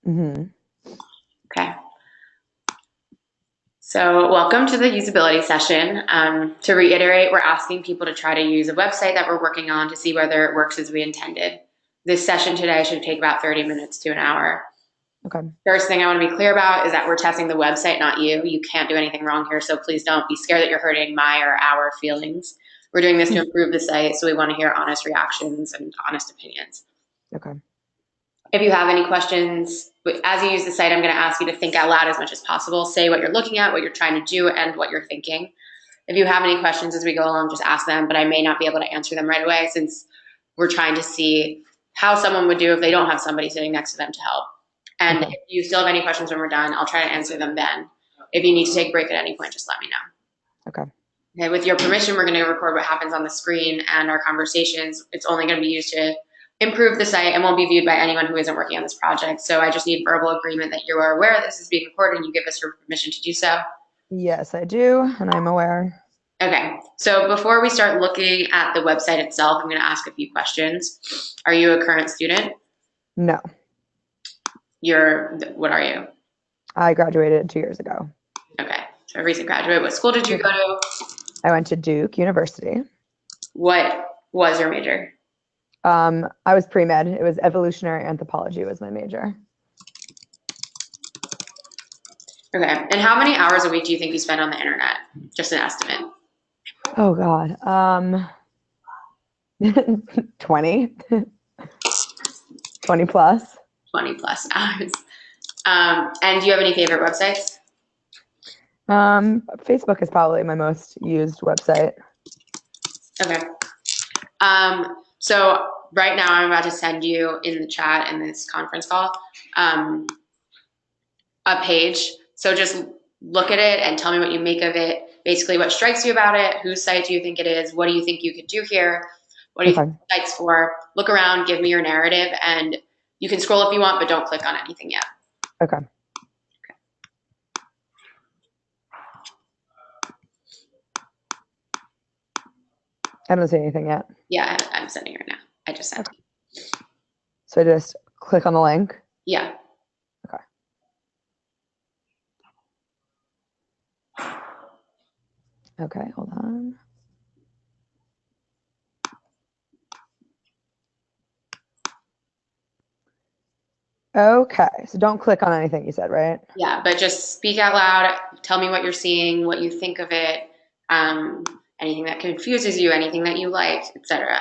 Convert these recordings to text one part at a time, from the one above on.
Hmm. Okay. So, welcome to the usability session. To reiterate, we're asking people to try to use a website that we're working on to see whether it works as we intended. This session today should take about 30 minutes to an hour. Okay. First thing I want to be clear about is that we're testing the website, not you. You can't do anything wrong here, so please don't be scared that you're hurting my or our feelings. We're doing this to improve the site, so we want to hear honest reactions and honest opinions. Okay. If you have any questions, as you use the site, I'm going to ask you to think out loud as much as possible. Say what you're looking at, what you're trying to do, and what you're thinking. If you have any questions as we go along, just ask them, but I may not be able to answer them right away since we're trying to see how someone would do if they don't have somebody sitting next to them to help. And Okay. if you still have any questions when we're done, I'll try to answer them then. If you need to take a break at any point, just let me know. Okay. Okay, with your permission, we're going to record what happens on the screen and our conversations. It's only going to be used to improve the site and won't be viewed by anyone who isn't working on this project. So I just need verbal agreement that you are aware this is being recorded and you give us your permission to do so. Yes, I do, and I'm aware. Okay, so before we start looking at the website itself, I'm going to ask a few questions. Are you a current student? No, What are you? I graduated 2 years ago. Okay, so a recent graduate. What school did you Yep. go to? I went to Duke University. What was your major? I was pre-med. It was evolutionary anthropology was my major. Okay, and how many hours a week do you think you spend on the internet? Just an estimate. Oh God. 20, 20 plus. 20 plus hours. And do you have any favorite websites? Facebook is probably my most used website. Okay. So right now I'm about to send you in the chat in this conference call a page. So just look at it and tell me what you make of it. Basically, what strikes you about it? Whose site do you think it is? What do you think you could do here? What do you think Okay. the site's for? Look around, give me your narrative, and you can scroll if you want, but don't click on anything yet. Okay. I don't see anything yet. Yeah, I'm sending her now. I just sent. Okay. So I just click on the link. Yeah. Okay. Okay, hold on. Okay, so don't click on anything you said, right? Yeah, but just speak out loud. Tell me what you're seeing, what you think of it, um, anything that confuses you, anything that you like, etc.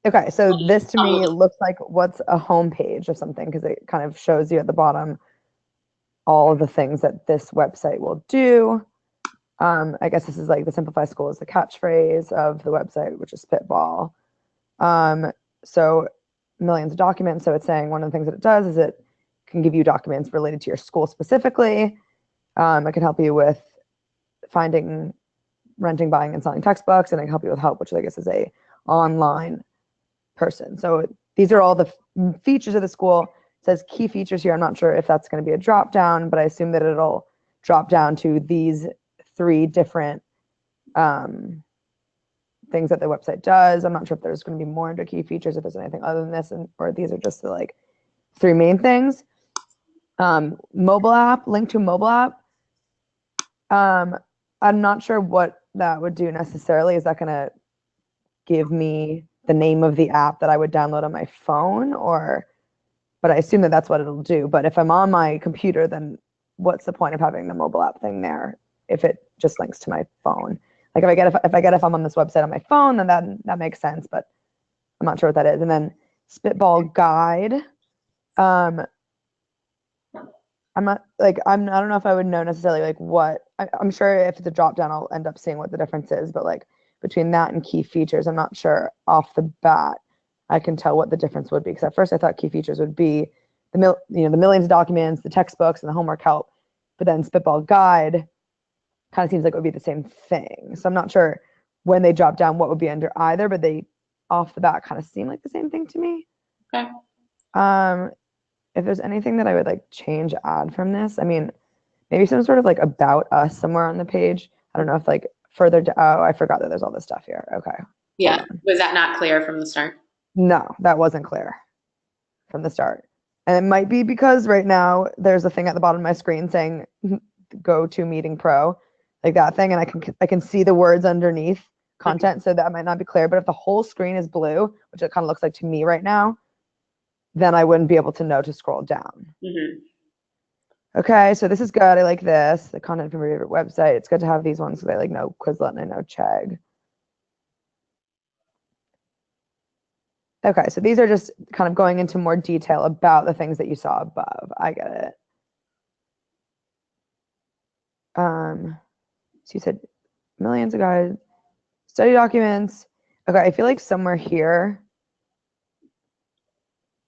Okay, so this to me looks like what's a home page of something because it kind of shows you at the bottom all of the things that this website will do. I guess this is like the Simplify School is the catchphrase of the website, which is spitball. So millions of documents. So it's saying one of the things that it does is it can give you documents related to your school specifically. It can help you with finding, renting, buying, and selling textbooks, and it can help you with help, which I guess is a online person. So these are all the features of the school. It says key features here. I'm not sure if that's going to be a drop down, but I assume that it'll drop down to these 3 different things that the website does. I'm not sure if there's going to be more under key features, if there's anything other than this, or these are just the like 3 main things. Mobile app, link to mobile app. I'm not sure what that would do necessarily. Is that going to give me the name of the app that I would download on my phone, but I assume that that's what it'll do. But if I'm on my computer, then what's the point of having the mobile app thing there if it just links to my phone? Like if I'm on this website on my phone, then that makes sense, but I'm not sure what that is. And then Spitball Guide. I don't know if I would know necessarily like what I'm sure if it's a drop down, I'll end up seeing what the difference is, but like between that and key features, I'm not sure off the bat I can tell what the difference would be. Because at first I thought key features would be the millions of documents, the textbooks, and the homework help. But then Spitball Guide kind of seems like it would be the same thing. So I'm not sure when they drop down what would be under either, but they off the bat kind of seem like the same thing to me. Okay. If there's anything that I would like change, add from this, I mean, maybe some sort of like about us somewhere on the page. I don't know if like further to, oh, I forgot that there's all this stuff here. Okay. Yeah. Was that not clear from the start? No, that wasn't clear from the start. And it might be because right now there's a thing at the bottom of my screen saying go to meeting pro, like that thing, and I can see the words underneath content, so that might not be clear. But if the whole screen is blue, which it kind of looks like to me right now, then I wouldn't be able to know to scroll down. Okay, so this is good. I like this. The content from your favorite website. It's good to have these ones because I like know Quizlet and I know Chegg. Okay, so these are just kind of going into more detail about the things that you saw above. I get it. So you said millions of guides, study documents. Okay, I feel like somewhere here,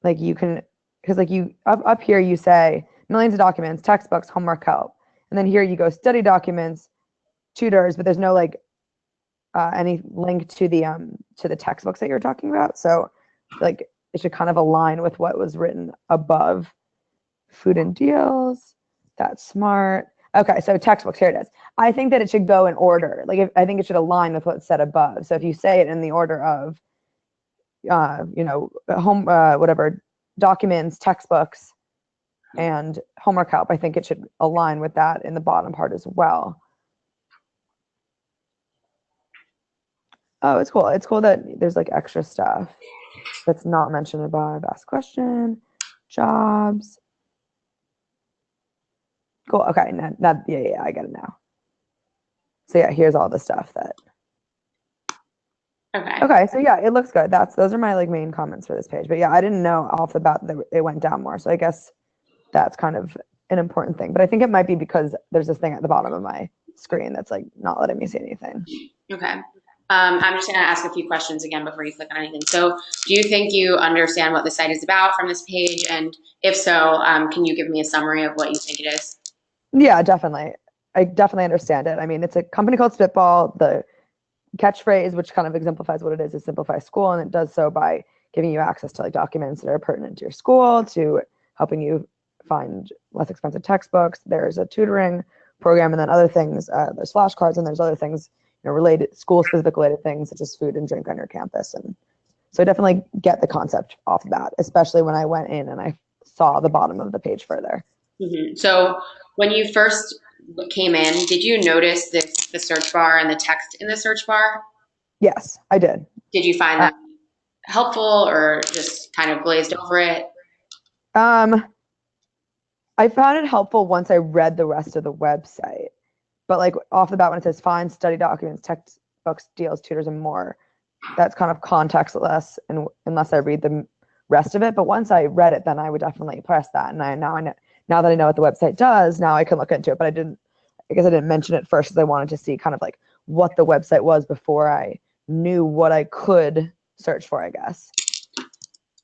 like you can, because like you up here you say millions of documents, textbooks, homework help, and then here you go study documents, tutors, but there's no like any link to the textbooks that you're talking about. So like it should kind of align with what was written above. Food and deals. That's smart. Okay, so textbooks, here it is. I think that it should go in order. Like I think it should align with what's said above. So if you say it in the order of home whatever documents, textbooks, and homework help, I think it should align with that in the bottom part as well. Oh, it's cool. It's cool that there's like extra stuff that's not mentioned above. Ask question, jobs. Cool. Okay. Yeah, I get it now. So yeah, here's all the stuff that. Okay. So yeah, it looks good. Those are my like main comments for this page. But yeah, I didn't know off the bat that it went down more. So I guess that's kind of an important thing. But I think it might be because there's this thing at the bottom of my screen that's like not letting me see anything. Okay. I'm just going to ask a few questions again before you click on anything. So do you think you understand what the site is about from this page? And if so, can you give me a summary of what you think it is? Yeah, definitely. I definitely understand it. I mean, it's a company called Spitball. The catchphrase, which kind of exemplifies what it is Simplify School. And it does so by giving you access to like documents that are pertinent to your school, to helping you find less expensive textbooks. There's a tutoring program, and then other things. There's flashcards, and there's other things, related, school-specific related things such as food and drink on your campus. And so I definitely get the concept off of that, especially when I went in and I saw the bottom of the page further. So when you first came in, did you notice the search bar and the text in the search bar? Yes, I did. Did you find that helpful or just kind of glazed over it? I found it helpful once I read the rest of the website. But like off the bat, when it says find study documents, textbooks, deals, tutors, and more, that's kind of contextless, and unless I read the rest of it. But once I read it, then I would definitely press that. And now that I know what the website does, now I can look into it. But I guess I didn't mention it first because I wanted to see kind of like what the website was before I knew what I could search for, I guess.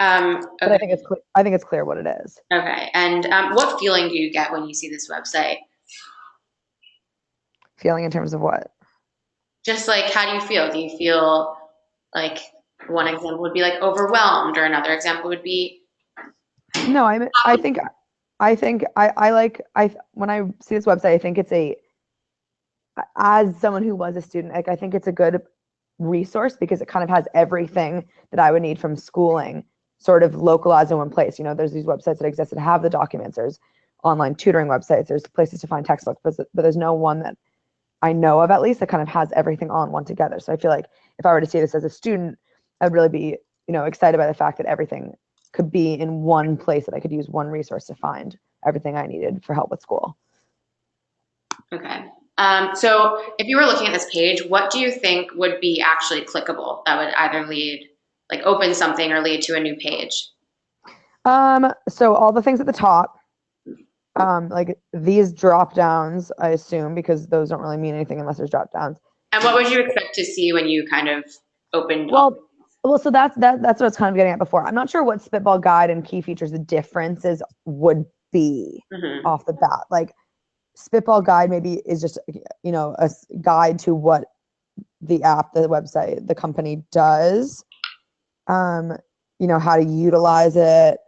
Okay. But I think it's clear what it is. Okay. And what feeling do you get when you see this website? Feeling in terms of what? Just like, how do you feel? Do you feel like one example would be like overwhelmed, or another example would be? No, I think when I see this website, I think as someone who was a student, like I think it's a good resource because it kind of has everything that I would need from schooling sort of localized in one place. There's these websites that exist that have the documents. There's online tutoring websites. There's places to find textbooks, but there's no one that I know of, at least, that kind of has everything on one together. So I feel like if I were to see this as a student, I would really be, excited by the fact that everything could be in one place, that I could use one resource to find everything I needed for help with school. Okay. So if you were looking at this page, what do you think would be actually clickable that would either open something or lead to a new page? So all the things at the top, like these drop downs, I assume, because those don't really mean anything unless there's drop downs. And what would you expect to see when you kind of opened? Well, so that's what I was kind of getting at before. I'm not sure what Spitball Guide and key features the differences would be off the bat. Like Spitball Guide maybe is just, a guide to what the app, the website, the company does, how to utilize it,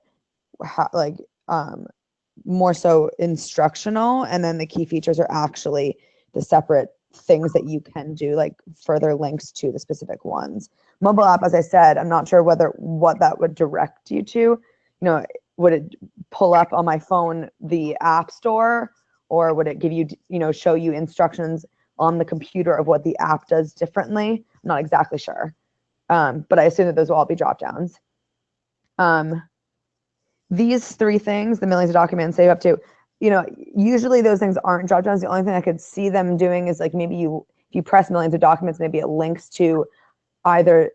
more so instructional. And then the key features are actually the separate things that you can do, like further links to the specific ones. Mobile app, as I said, I'm not sure what that would direct you to. would it pull up on my phone the app store, or would it give you, show you instructions on the computer of what the app does differently? I'm not exactly sure. But I assume that those will all be drop downs. These three things, the millions of documents, save up to, usually those things aren't drop downs. The only thing I could see them doing is like maybe if you press millions of documents, maybe it links to either,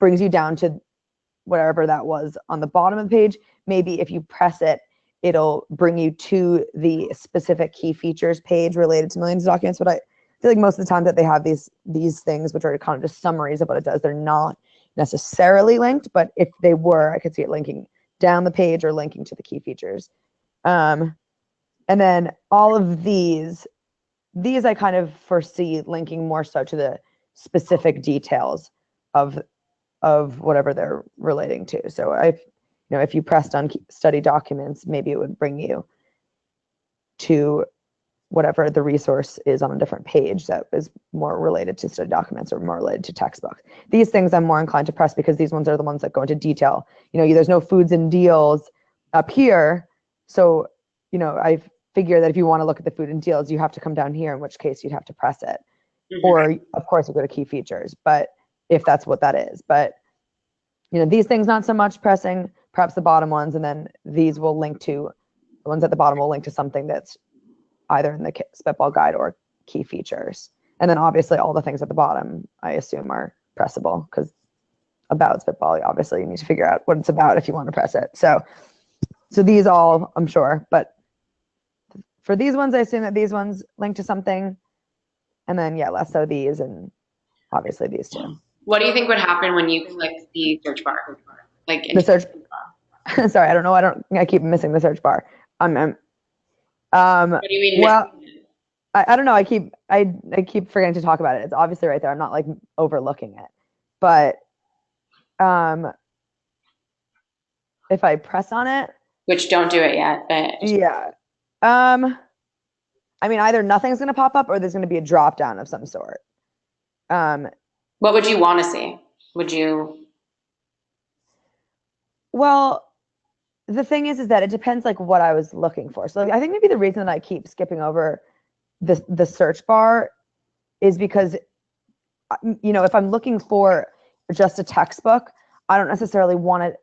brings you down to whatever that was on the bottom of the page. Maybe if you press it, it'll bring you to the specific key features page related to millions of documents. But I feel like most of the time that they have these things, which are kind of just summaries of what it does, they're not necessarily linked, but if they were, I could see it linking down the page or linking to the key features. And then all of these I kind of foresee linking more so to the specific details of whatever they're relating to. So if you pressed on study documents, maybe it would bring you to whatever the resource is on a different page that is more related to study documents or more related to textbooks. These things I'm more inclined to press because these ones are the ones that go into detail. There's no foods and deals up here. So, I figure that if you want to look at the food and deals, you have to come down here, in which case you'd have to press it. Mm-hmm. Or of course you go to key features, but if that's what that is. But, these things, not so much pressing, perhaps the bottom ones, and then these will link to, the ones at the bottom will link to something that's either in the Spitball guide or key features. And then obviously all the things at the bottom, I assume, are pressable, because about Spitball, obviously you need to figure out what it's about if you want to press it. So these all, I'm sure, but for these ones, I assume that these ones link to something. And then, less so these, and obviously these two. What do you think would happen when you click the search bar? Like the search bar. Sorry, I don't know. I keep missing the search bar. What do you mean? Well, I don't know. I keep forgetting to talk about it. It's obviously right there. I'm not like overlooking it, but if I press on it, which don't do it yet, but yeah. I mean, either nothing's going to pop up or there's going to be a drop down of some sort. What would you want to see? Would you? Well, the thing is that it depends like what I was looking for. So I think maybe the reason that I keep skipping over the search bar is because, if I'm looking for just a textbook, I don't necessarily want to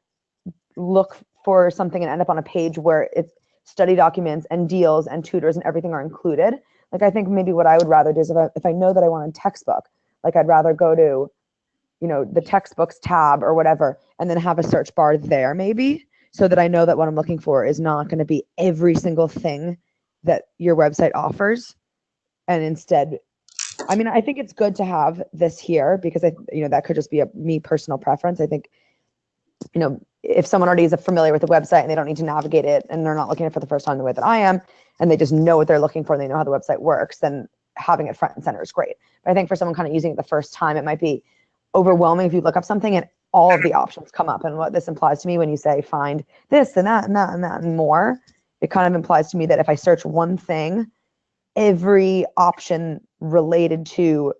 look for something and end up on a page where it's study documents and deals and tutors and everything are included. Like, I think maybe what I would rather do is if I know that I want a textbook, like I'd rather go to, the textbooks tab or whatever, and then have a search bar there maybe, so that I know that what I'm looking for is not going to be every single thing that your website offers. And instead, I mean, I think it's good to have this here because that could just be a me personal preference. I think, if someone already is familiar with the website and they don't need to navigate it and they're not looking at it for the first time the way that I am, and they just know what they're looking for and they know how the website works, then having it front and center is great. But I think for someone kind of using it the first time, it might be overwhelming if you look up something and all of the options come up. And what this implies to me when you say find this and that and that and that and more, it kind of implies to me that if I search one thing, every option related to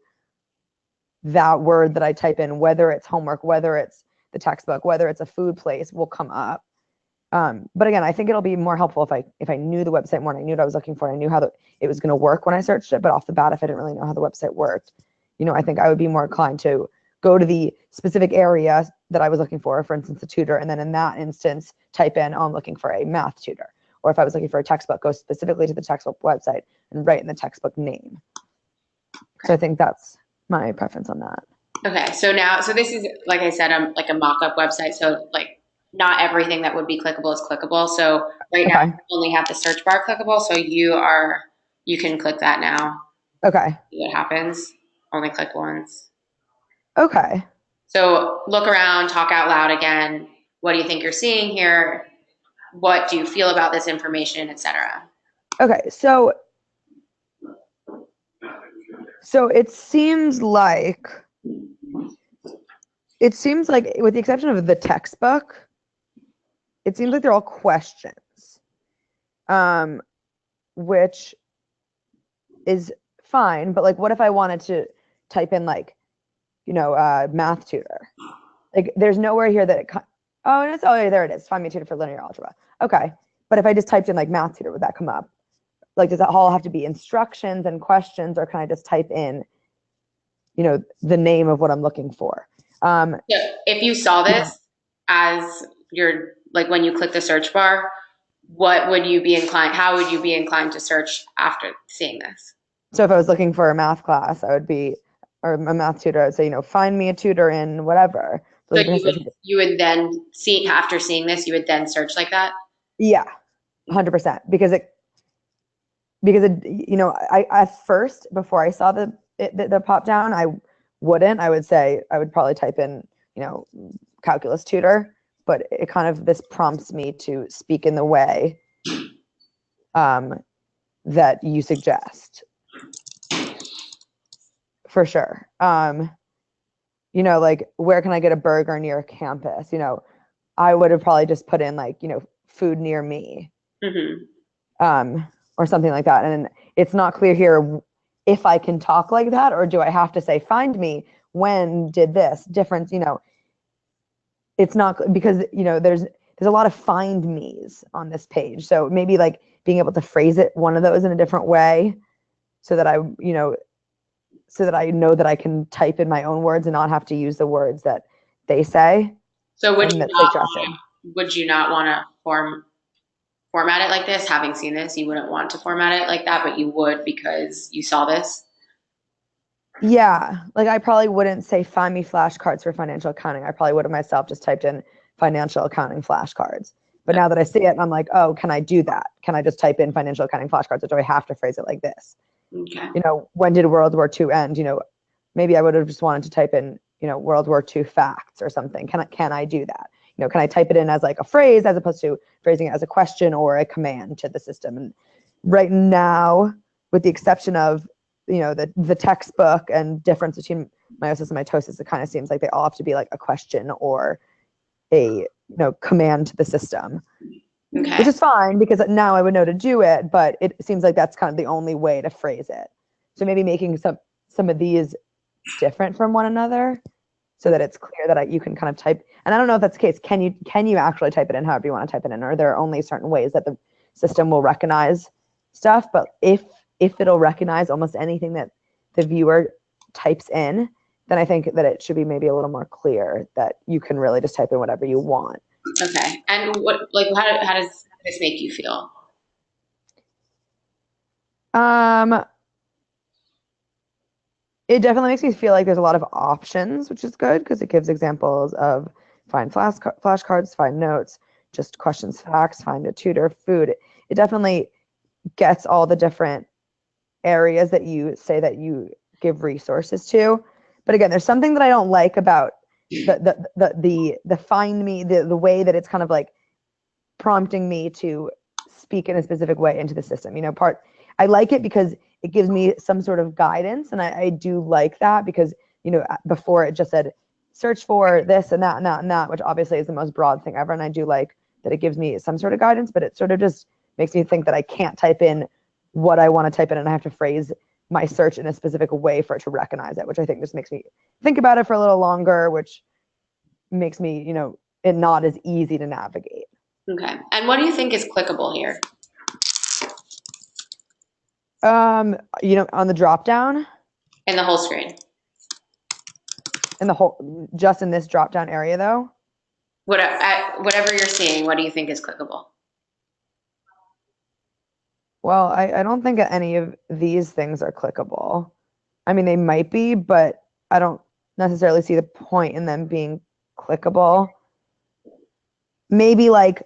that word that I type in, whether it's homework, whether it's the textbook, whether it's a food place, will come up. But again, I think it'll be more helpful if I knew the website more and I knew what I was looking for and I knew how it was going to work when I searched it. But off the bat, if I didn't really know how the website worked, I think I would be more inclined to go to the specific area that I was looking for instance, a tutor, and then in that instance, type in, I'm looking for a math tutor. Or if I was looking for a textbook, go specifically to the textbook website and write in the textbook name. So I think that's my preference on that. Okay, so this is, like I said, like a mock-up website, so like not everything that would be clickable is clickable. So right now you only have the search bar clickable, so you can click that now. Okay. See what happens. Only click once. Okay. So look around, talk out loud again. What do you think you're seeing here? What do you feel about this information, etc.? Okay, so it seems like, with the exception of the textbook, it seems like they're all questions, which is fine. But like, what if I wanted to type in math tutor? Like, there's nowhere here that Oh, and yeah, there it is. Find me a tutor for linear algebra. Okay. But if I just typed in like math tutor, would that come up? Like, does that all have to be instructions and questions, or can I just type in, the name of what I'm looking for? So if you saw Yeah. this as your, like when you click the search bar, what would you be inclined, how would you be inclined to search after seeing this? So if I was looking for a math class, or a math tutor, I would say, find me a tutor in whatever. So Those are you would then see, after seeing this, you would then search like that? yeah, 100%. Because I at first, before I saw the pop down, I would say I would probably type in, calculus tutor, but it kind of, this prompts me to speak in the way that you suggest, for sure. Like, where can I get a burger near campus? I would have probably just put in like, food near me, or something like that. And it's not clear here if I can talk like that, or do I have to say, find me when did this difference, it's not, because, there's a lot of find me's on this page. So maybe like being able to phrase it, one of those, in a different way, so that so that I know that I can type in my own words and not have to use the words that they say So and that's suggested. would you not want to format it like this? Having seen this, you wouldn't want to format it like that, but you would because you saw this. Yeah, like I probably wouldn't say find me flashcards for financial accounting. I probably would have myself just typed in financial accounting flashcards. But now that I see it, I'm like, oh, can I do that? Can I just type in financial accounting flashcards, or do I have to phrase it like this? Okay. When did World War II end? Maybe I would have just wanted to type in, World War II facts or something. Can I do that? Can I type it in as like a phrase, as opposed to phrasing it as a question or a command to the system? And right now, with the exception of, the textbook and difference between meiosis and mitosis, it kind of seems like they all have to be like a question or a, command to the system, Okay. which is fine because now I would know to do it, but it seems like that's kind of the only way to phrase it. So maybe making some of these different from one another, so that it's clear that you can kind of type. And I don't know if that's the case. Can you actually type it in however you want to type it in, or there are only certain ways that the system will recognize stuff? But if it'll recognize almost anything that the viewer types in, then I think that it should be maybe a little more clear that you can really just type in whatever you want. Okay. And how does this make you feel? It definitely makes me feel like there's a lot of options, which is good because it gives examples of find flashcards, find notes, just questions, facts, find a tutor, food. It definitely gets all the different areas that you say that you give resources to. But again, there's something that I don't like about the find me, the way that it's kind of like prompting me to speak in a specific way into the system. I like it because it gives me some sort of guidance, and I do like that because, before it just said search for this and that and that and that, which obviously is the most broad thing ever. And I do like that it gives me some sort of guidance, but it sort of just makes me think that I can't type in what I want to type in, and I have to phrase my search in a specific way for it to recognize it, which I think just makes me think about it for a little longer, which makes me, it not as easy to navigate. Okay. And what do you think is clickable here? On the drop down, In the whole screen? just in this drop down area though. Whatever you're seeing, what do you think is clickable? Well, I don't think any of these things are clickable. I mean, they might be, but I don't necessarily see the point in them being clickable. Maybe like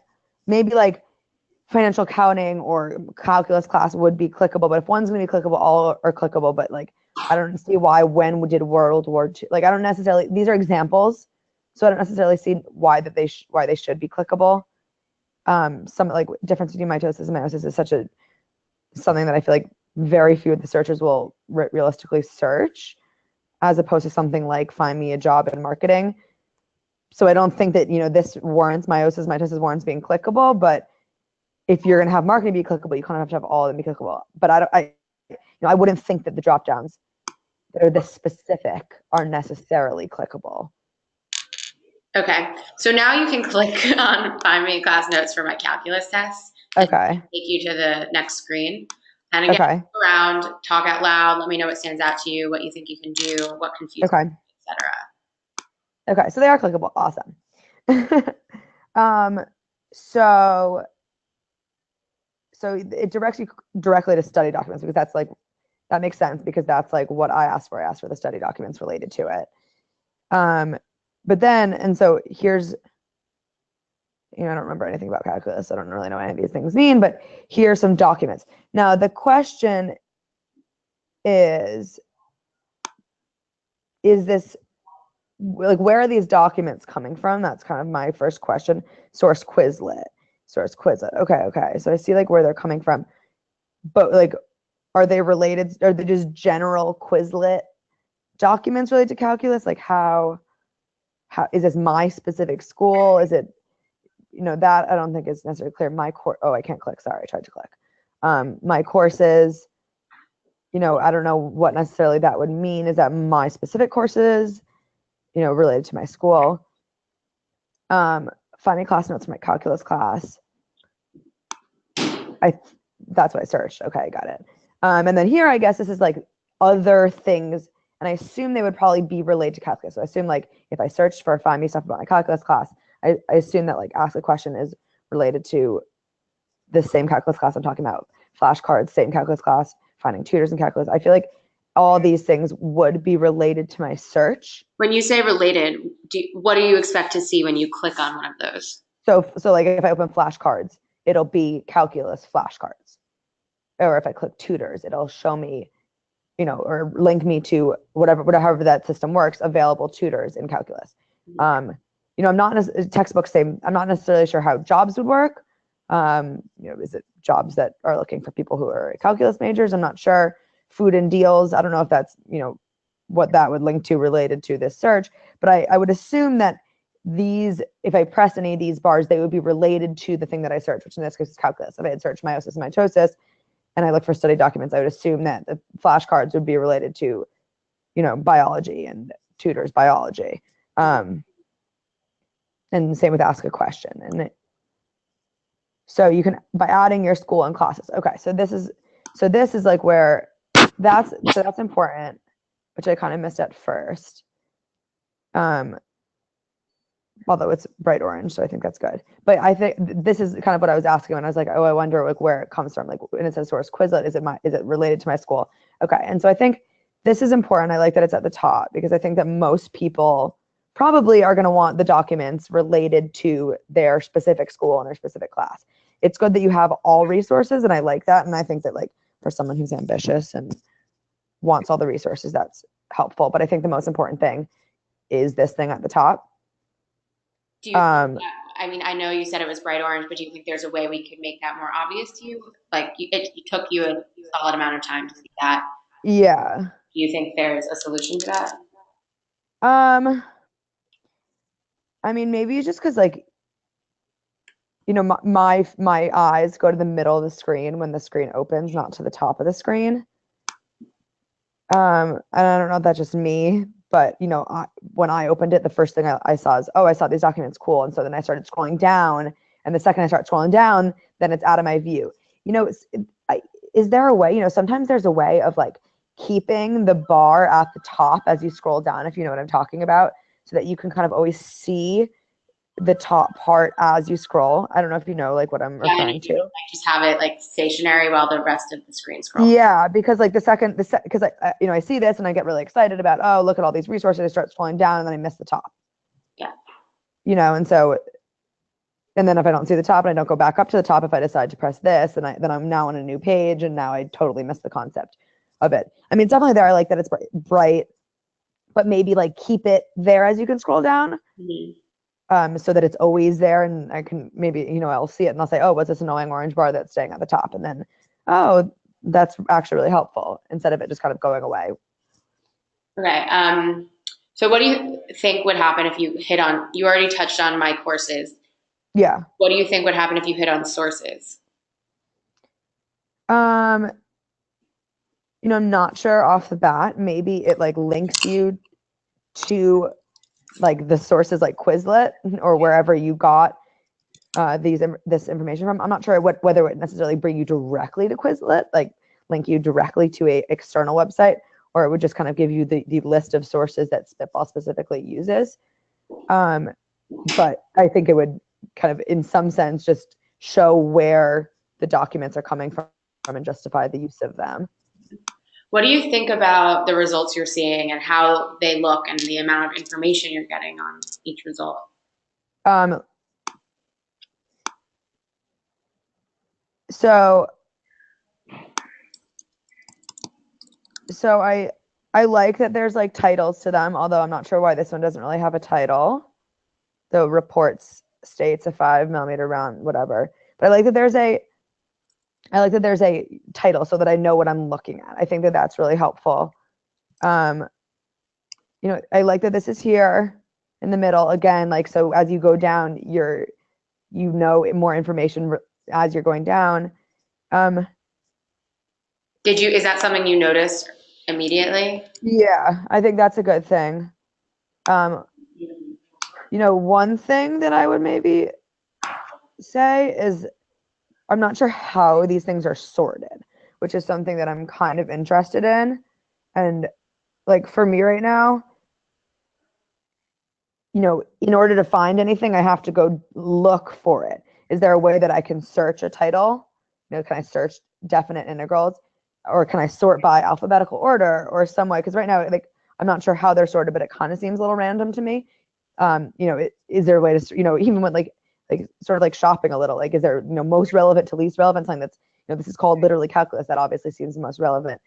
financial accounting or calculus class would be clickable, but if one's going to be clickable, all are clickable. But like, I don't see why when we did World War II. Like, I don't necessarily. These are examples, so I don't necessarily see why they should be clickable. Some like difference between mitosis and meiosis is something that I feel like very few of the searchers will realistically search, as opposed to something like find me a job in marketing. So I don't think that this warrants mitosis warrants being clickable, but if you're going to have marketing be clickable, you kind of have to have all of them be clickable. But I wouldn't think that the drop downs that are this specific are necessarily clickable. Okay. So now you can click on Find Me Class Notes for my calculus test. And Okay. take you to the next screen. And again, Okay. go around, talk out loud. Let me know what stands out to you, what you think you can do, what confuses Okay. you, etc. Okay. So they are clickable. Awesome. um, so it directs you directly to study documents because that's like, that makes sense because that's like what I asked for. I asked for the study documents related to it. But then, and so here's, I don't remember anything about calculus. I don't really know what any of these things mean, but here's some documents. Now the question is this, like, where are these documents coming from? That's kind of my first question. Source Quizlet. Okay. So I see like where they're coming from, but like, are they related? Are they just general Quizlet documents related to calculus? Like how is this my specific school? Is it, that I don't think is necessarily clear. I can't click. Sorry, I tried to click. My courses, I don't know what necessarily that would mean. Is that my specific courses, related to my school? Finding class notes for my calculus class. That's what I searched. Okay, I got it. And then here, I guess this is like other things, and I assume they would probably be related to calculus. So I assume like if I searched for find me stuff about my calculus class, I assume that like ask a question is related to the same calculus class I'm talking about. Flashcards, same calculus class, finding tutors in calculus. I feel like all these things would be related to my search. When you say related, what do you expect to see when you click on one of those? So like if I open flashcards, it'll be calculus flashcards. Or if I click tutors, it'll show me, or link me to however that system works, available tutors in calculus. I'm not in a textbook same. I'm not necessarily sure how jobs would work. Is it jobs that are looking for people who are calculus majors? I'm not sure. Food and deals. I don't know if that's, what that would link to related to this search, but I would assume that these, if I press any of these bars, they would be related to the thing that I searched, which in this case is calculus. If I had searched meiosis and mitosis and I look for study documents, I would assume that the flashcards would be related to, biology and tutors biology. And same with ask a question. And so you can, by adding your school and classes. Okay, so this is like where that's important, which I kind of missed at first. Although it's bright orange, so I think that's good. But I think this is kind of what I was asking when I was like, oh, I wonder like where it comes from. Like, and it says source Quizlet. Is it related to my school? Okay, and so I think this is important. I like that it's at the top because I think that most people probably are going to want the documents related to their specific school and their specific class. It's good that you have all resources, and I like that. And I think that like for someone who's ambitious and wants all the resources, that's helpful. But I think the most important thing is this thing at the top. Do you I mean, I know you said it was bright orange, but do you think there's a way we could make that more obvious to you? Like, it took you a solid amount of time to see that. Yeah. Do you think there's a solution to that? I mean, maybe it's just because like, my eyes go to the middle of the screen when the screen opens, not to the top of the screen. And I don't know if that's just me, but when I opened it, the first thing I saw is, oh, I saw these documents, cool. And so then I started scrolling down, and the second I start scrolling down, then it's out of my view. Is there a way, sometimes there's a way of like keeping the bar at the top as you scroll down, if you know what I'm talking about, so that you can kind of always see the top part as you scroll. I don't know if you know like what I'm referring to. Like just have it like stationary while the rest of the screen scrolls. Yeah, because like because I see this and I get really excited about, oh, look at all these resources. I start scrolling down and then I miss the top. Yeah. And so, and then if I don't see the top and I don't go back up to the top, if I decide to press this, then I'm now on a new page and now I totally miss the concept of it. I mean, it's definitely there. I like that it's bright, but maybe like keep it there as you can scroll down. Mm-hmm. So that it's always there, and I can maybe, I'll see it and I'll say, oh, what's this annoying orange bar that's staying at the top? And then, oh, that's actually really helpful instead of it just kind of going away. Okay. So what do you think would happen if you you already touched on my courses. Yeah. What do you think would happen if you hit on sources? I'm not sure off the bat. Maybe it like links you to like the sources like Quizlet or wherever you got this information from. I'm not sure whether it would necessarily bring you directly to Quizlet, like link you directly to a external website, or it would just kind of give you the list of sources that Spitball specifically uses. But I think it would kind of, in some sense, just show where the documents are coming from and justify the use of them. What do you think about the results you're seeing and how they look and the amount of information you're getting on each result? So I like that there's like titles to them, although I'm not sure why this one doesn't really have a title. The reports states a 5mm round, whatever. But I like that there's a title so that I know what I'm looking at. I think that that's really helpful. I like that this is here in the middle again. Like, so as you go down, more information as you're going down. Is that something you noticed immediately? Yeah, I think that's a good thing. One thing that I would maybe say is I'm not sure how these things are sorted, which is something that I'm kind of interested in. And like for me right now, in order to find anything, I have to go look for it. Is there a way that I can search a title? Can I search definite integrals? Or can I sort by alphabetical order or some way? Because right now, like, I'm not sure how they're sorted, but it kind of seems a little random to me. Is there a way to, even when like sort of like shopping a little, like, is there, most relevant to least relevant, something that's, this is called literally calculus. That obviously seems the most relevant.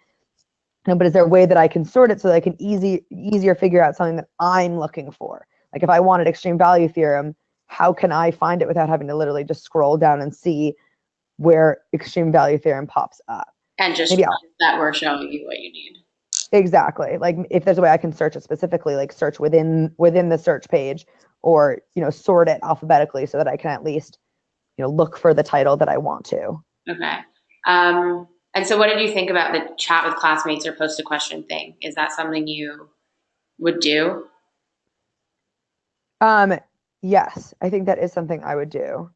But is there a way that I can sort it so that I can easier figure out something that I'm looking for? Like if I wanted extreme value theorem, how can I find it without having to literally just scroll down and see where extreme value theorem pops up? And just that we're showing you what you need. Exactly. Like if there's a way I can search it specifically, like search within the search page, or sort it alphabetically so that I can at least look for the title that I want to. Okay. And so what did you think about the chat with classmates or post a question thing? Is that something you would do? Yes, I think that is something I would do.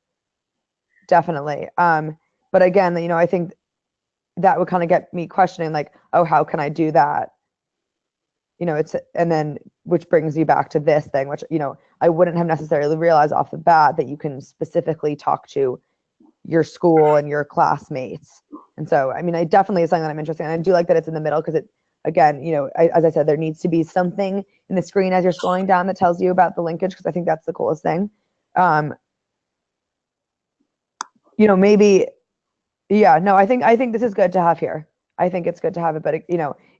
Definitely. But again, I think that would kind of get me questioning, like, oh, how can I do that? And then which brings you back to this thing, which, I wouldn't have necessarily realized off the bat that you can specifically talk to your school and your classmates. And so, I definitely is something that I'm interested in. I do like that it's in the middle because it, again, as I said, there needs to be something in the screen as you're scrolling down that tells you about the linkage, because I think that's the coolest thing. Maybe, yeah, no, I think this is good to have here. I think it's good to have it, but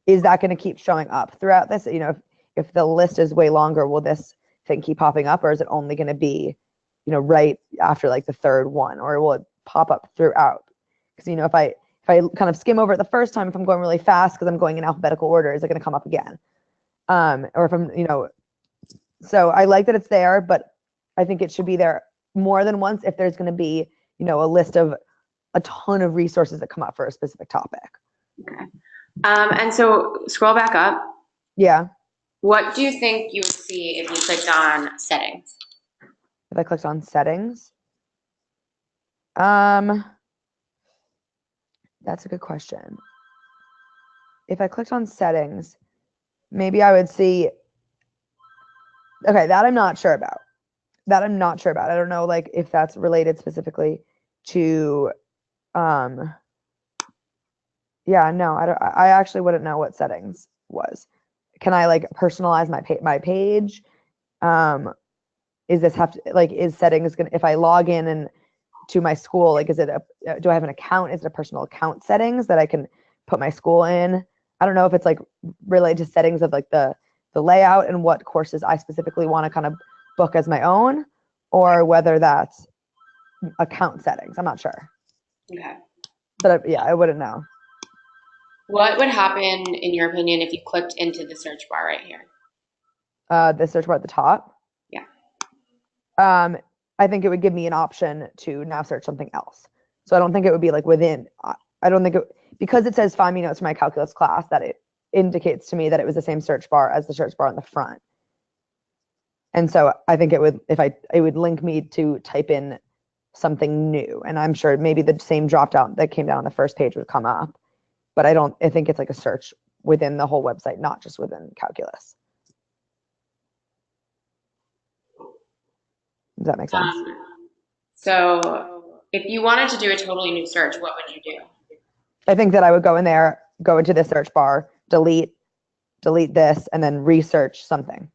is that going to keep showing up throughout this? If the list is way longer, will this thing keep popping up, or is it only going to be, right after like the third one, or will it pop up throughout? Because if I kind of skim over it the first time, if I'm going really fast because I'm going in alphabetical order, is it going to come up again? Or if I'm, so I like that it's there, but I think it should be there more than once if there's going to be, a list of a ton of resources that come up for a specific topic. Okay. And so scroll back up. Yeah. What do you think you would see if you clicked on settings? If I clicked on settings? That's a good question. If I clicked on settings, maybe I would see, okay, that I'm not sure about. I don't know, like, if that's related specifically to, yeah, no, I actually wouldn't know what settings was. Can I like personalize my page? Is this is settings gonna, if I log in and to my school, like, do I have an account? Is it a personal account settings that I can put my school in? I don't know if it's like related to settings of like the layout and what courses I specifically want to kind of book as my own, or whether that's account settings. I'm not sure. Okay. But yeah, I wouldn't know. What would happen, in your opinion, if you clicked into the search bar right here? The search bar at the top? Yeah. I think it would give me an option to now search something else. So I don't think it would be like within, I don't think because it says find me notes for my calculus class, that it indicates to me that it was the same search bar as the search bar on the front. And so I think it would link me to type in something new. And I'm sure maybe the same drop down that came down on the first page would come up. But I think it's like a search within the whole website, not just within calculus. Does that make sense? So if you wanted to do a totally new search, what would you do? I think that I would go in there, go into the search bar, delete this, and then research something.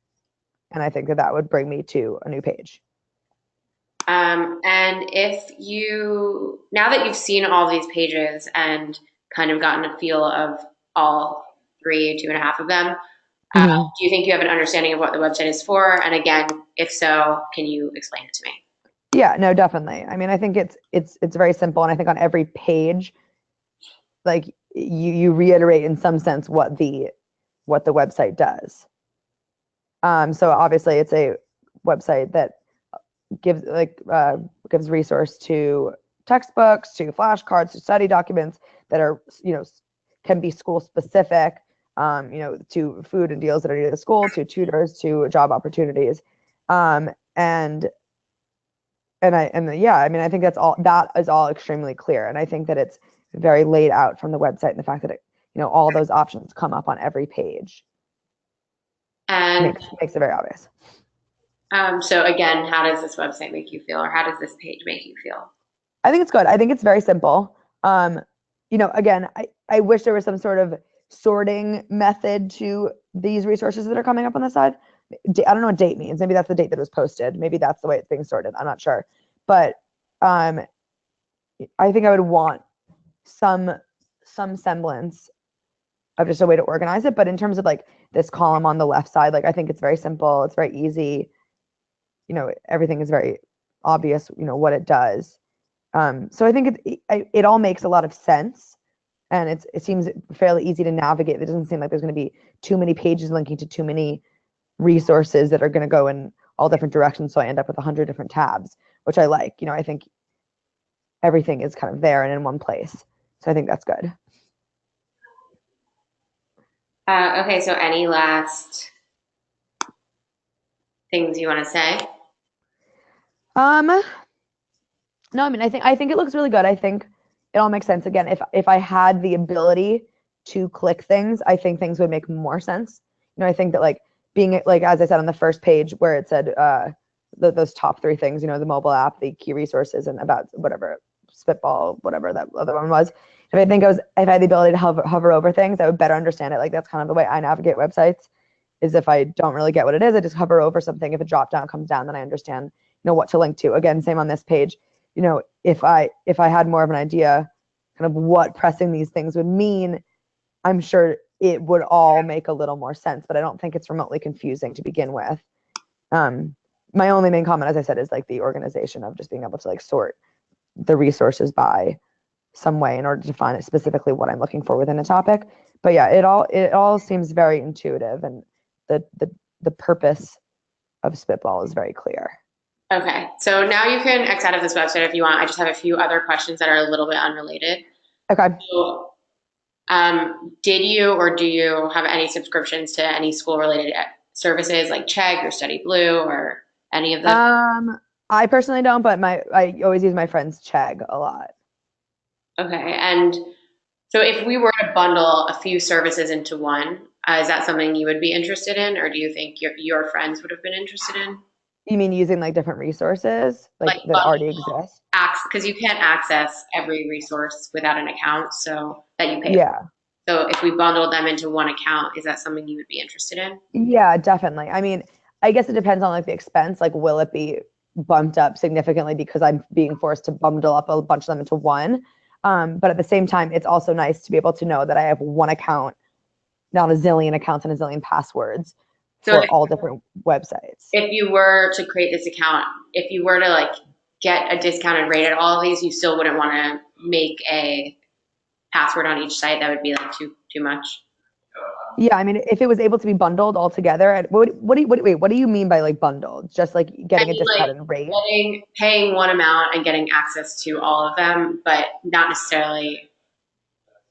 And I think that would bring me to a new page. And now that you've seen all these pages and kind of gotten a feel of all 2.5 of them, do you think you have an understanding of what the website is for? And again, if so, can you explain it to me? Yeah, no, definitely. I mean, I think it's very simple. And I think on every page, like you reiterate in some sense what the website does. So obviously it's a website that gives resource to textbooks, to flashcards, to study documents that are, can be school specific, to food and deals that are needed at school, to tutors, to job opportunities. I think that is all extremely clear. And I think that it's very laid out from the website, and the fact that all those options come up on every page and makes it very obvious. So again, how does this website make you feel, or how does this page make you feel? I think it's good. I think it's very simple. Again, I wish there was some sort of sorting method to these resources that are coming up on the side. I don't know what date means. Maybe that's the date that it was posted. Maybe that's the way it's being sorted. I'm not sure. But I think I would want some semblance of just a way to organize it. But in terms of like this column on the left side, like I think it's very simple. It's very easy. Everything is very obvious, what it does. So I think it all makes a lot of sense, and it seems fairly easy to navigate. It doesn't seem like there's going to be too many pages linking to too many resources that are going to go in all different directions. So I end up with 100 different tabs, which I like. I think everything is kind of there and in one place. So I think that's good. Okay, so any last things you want to say? No, I mean, I think it looks really good. I think it all makes sense. Again, if I had the ability to click things, I think things would make more sense. I think that like being like, as I said on the first page where it said those top 3 things, the mobile app, the key resources, and about whatever spitball, whatever that other one was. If I had the ability to hover over things, I would better understand it. Like that's kind of the way I navigate websites. Is if I don't really get what it is, I just hover over something. If a drop down comes down, then I understand, what to link to. Again, same on this page. If I had more of an idea kind of what pressing these things would mean, I'm sure it would all make a little more sense, but I don't think it's remotely confusing to begin with. My only main comment, as I said, is like the organization of just being able to like sort the resources by some way in order to find it specifically what I'm looking for within a topic. But yeah, it all seems very intuitive, and the purpose of Spitball is very clear. Okay, so now you can X out of this website if you want. I just have a few other questions that are a little bit unrelated. Okay. So, did you or do you have any subscriptions to any school-related services like Chegg or Study Blue or any of them? I personally don't, but I always use my friend's Chegg a lot. Okay, and so if we were to bundle a few services into one, is that something you would be interested in, or do you think your friends would have been interested in? You mean using like different resources like that already exist? Because you can't access every resource without an account, so that you pay. Yeah. So if we bundled them into one account, is that something you would be interested in? Yeah, definitely. I mean, I guess it depends on like the expense. Like, will it be bumped up significantly because I'm being forced to bundle up a bunch of them into one? But at the same time, it's also nice to be able to know that I have one account, not a zillion accounts and a zillion passwords for all different websites. If you were to create this account, if you were to like get a discounted rate at all of these, you still wouldn't want to make a password on each site. That would be like too much. Yeah, I mean, if it was able to be bundled all together, what do you mean by like bundled? Just like getting a discounted rate? Paying one amount and getting access to all of them, but not necessarily.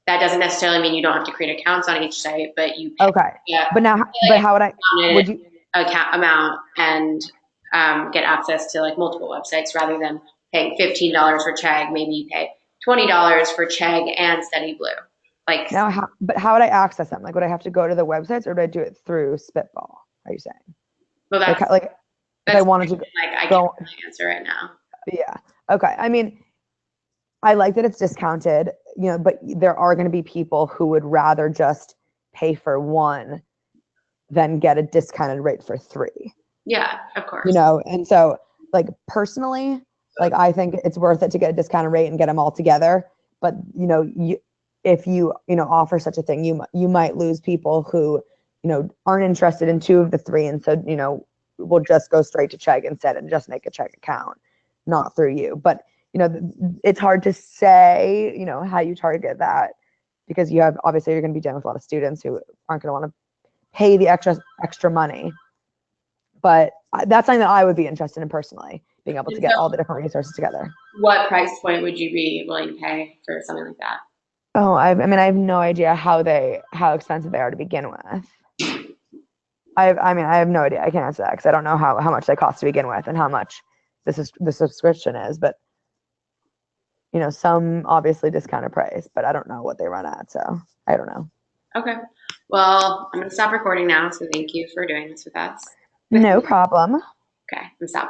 That doesn't necessarily mean you don't have to create accounts on each site, but you. Okay. Yeah. But how would I? amount and get access to like multiple websites rather than paying $15 for Chegg. Maybe you pay $20 for Chegg and Study Blue. Like Now, but how would I access them? Like, would I have to go to the websites, or would I do it through Spitball? Are you saying? well, Like if I wanted to I go, can't really answer right now. yeah, okay. I mean, I like that it's discounted, but there are going to be people who would rather just pay for one than get a discounted rate for three. Yeah, of course. And so like personally, like I think it's worth it to get a discounted rate and get them all together. But if you offer such a thing, you might lose people who aren't interested in two of the three, and so will just go straight to Chegg instead and just make a Chegg account, not through you. But it's hard to say how you target that, because obviously you're going to be dealing with a lot of students who aren't going to want to pay the extra money. But that's something that I would be interested in personally, being able to get all the different resources together. What price point would you be willing to pay for something like that? Oh, I mean, I have no idea how expensive they are to begin with. I have no idea. I can't answer that because I don't know how much they cost to begin with and how much the subscription is. But some obviously discounted price, but I don't know what they run at, so I don't know. Okay. Well, I'm going to stop recording now, so thank you for doing this with us. No problem. Okay, I'm stopping.